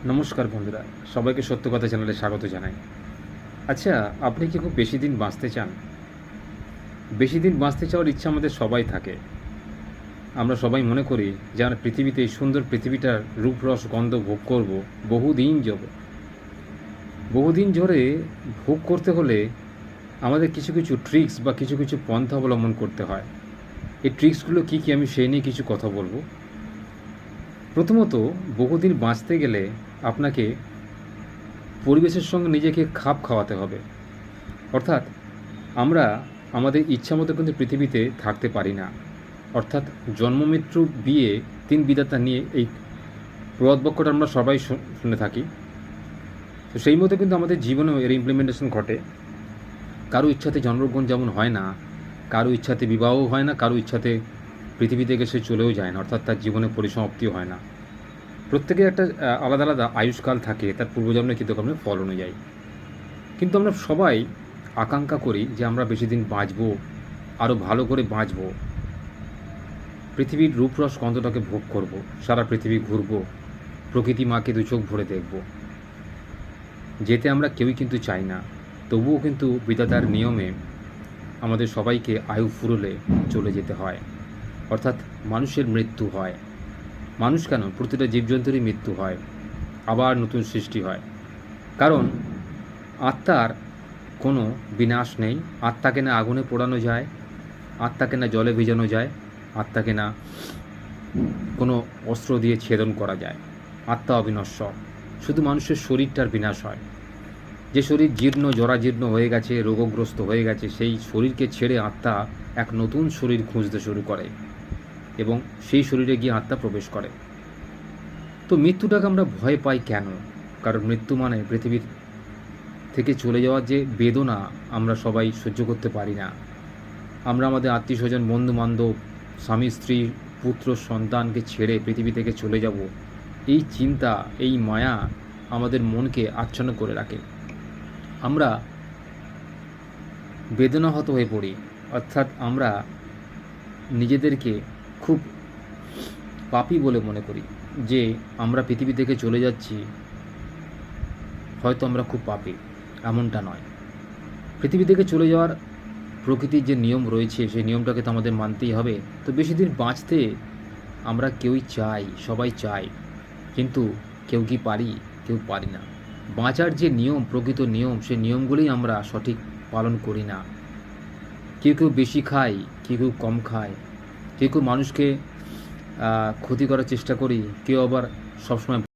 নমস্কার বন্ধুরা, সবাইকে সত্য কথা চ্যানেলে স্বাগত জানাই। আচ্ছা, আপনি কি খুব বেশি দিন বাঁচতে চান? বেশি দিন বাঁচতে চাওয়ার ইচ্ছা আমাদের সবাই থাকে। আমরা সবাই মনে করি যে আমরা পৃথিবীতে এই সুন্দর পৃথিবীটার রূপ রস গন্ধ ভোগ করব বহুদিন যাবে। বহুদিন ধরে ভোগ করতে হলে আমাদের কিছু কিছু ট্রিক্স বা কিছু কিছু পন্থা অবলম্বন করতে হয়। এই ট্রিক্সগুলো কী কী আমি সেই নিয়ে কিছু কথা বলবো। প্রথমত, বহুদিন বাঁচতে গেলে আপনাকে পরিবেশের সঙ্গে নিজেকে খাপ খাওয়াতে হবে। অর্থাৎ আমরা আমাদের ইচ্ছামতো কিন্তু পৃথিবীতে থাকতে পারি না। অর্থাৎ জন্ম মৃত্যু বিয়ে তিন বিধাতা নিয়ে এই প্রবাদ বাক্যটা আমরা সবাই শুনে থাকি। তো সেই মতো কিন্তু আমাদের জীবনেও এর ইমপ্লিমেন্টেশন ঘটে। কারো ইচ্ছাতে জন্মগ্রহণ যেমন হয় না, কারো ইচ্ছাতে বিবাহও হয় না, কারো ইচ্ছাতে পৃথিবী থেকে সে চলেও যায় না, অর্থাৎ তার জীবনে পরিসমাপ্তিও হয় না। প্রত্যেকের একটা আলাদা আলাদা আয়ুষ্কাল থাকে তার পূর্বজন্মের কৃতকর্মের ফল অনুযায়ী। কিন্তু আমরা সবাই আকাঙ্ক্ষা করি যে আমরা বেশি দিন বাঁচবো, আরও ভালো করে বাঁচবো, পৃথিবীর রূপরস গন্ধটাকে ভোগ করব, সারা পৃথিবী ঘুরব, প্রকৃতি মাকে দু চোখ ভরে দেখব। যেতে আমরা কেউই কিন্তু চাই না, তবুও কিন্তু বিধাতার নিয়মে আমাদের সবাইকে আয়ু ফুরলে চলে যেতে হয়। অর্থাৎ মানুষের মৃত্যু হয়। মানুষ কেন, প্রতিটা জীবজন্তুরই মৃত্যু হয়, আবার নতুন সৃষ্টি হয়। কারণ আত্মার কোনো বিনাশ নেই। আত্মাকে না আগুনে পোড়ানো যায়, আত্মাকে না জলে ভিজানো যায়, আত্মাকে না কোনো অস্ত্র দিয়ে ছেদন করা যায়। আত্মা অবিনশ্বর। শুধু মানুষের শরীরটার বিনাশ হয়। যে শরীর জীর্ণ জরাজীর্ণ হয়ে গেছে, রোগগ্রস্ত হয়ে গেছে, সেই শরীরকে ছেড়ে আত্মা এক নতুন শরীর খুঁজতে শুরু করে এবং সেই শরীরে গিয়ে আত্মা প্রবেশ করে। তো মৃত্যুটাকে আমরা ভয় পাই কেন? কারণ মৃত্যু মানে পৃথিবীর থেকে চলে যাওয়ার যে বেদনা আমরা সবাই সহ্য করতে পারি না। আমরা আমাদের আত্মীয় স্বজন, বন্ধু বান্ধব, স্বামী স্ত্রী, পুত্র সন্তানকে ছেড়ে পৃথিবী থেকে চলে যাব, এই চিন্তা, এই মায়া আমাদের মনকে আচ্ছন্ন করে রাখে। আমরা বেদনাহত হয়ে পড়ি। অর্থাৎ আমরা নিজেদেরকে খুব পাপী বলে মনে করি যে আমরা পৃথিবী থেকে চলে যাচ্ছি, হয়তো আমরা খুব পাপী। এমনটা নয়। পৃথিবী থেকে চলে যাওয়ার প্রকৃতির যে নিয়ম রয়েছে, সেই নিয়মটাকে তো আমাদের মানতেই হবে। তো বেশি দিন বাঁচতে আমরা কেউই চাই, সবাই চাই, কিন্তু কেউ কি পারি? কেউ পারি না। বাঁচার যে নিয়ম, প্রকৃত নিয়ম, সেই নিয়মগুলোই আমরা সঠিক পালন করি না। কেউ কেউ বেশি খায়, কেউ কেউ কম খায়, কেউ কেউ মানুষকে ক্ষতি করার চেষ্টা করি, কেউ আবার সবসময়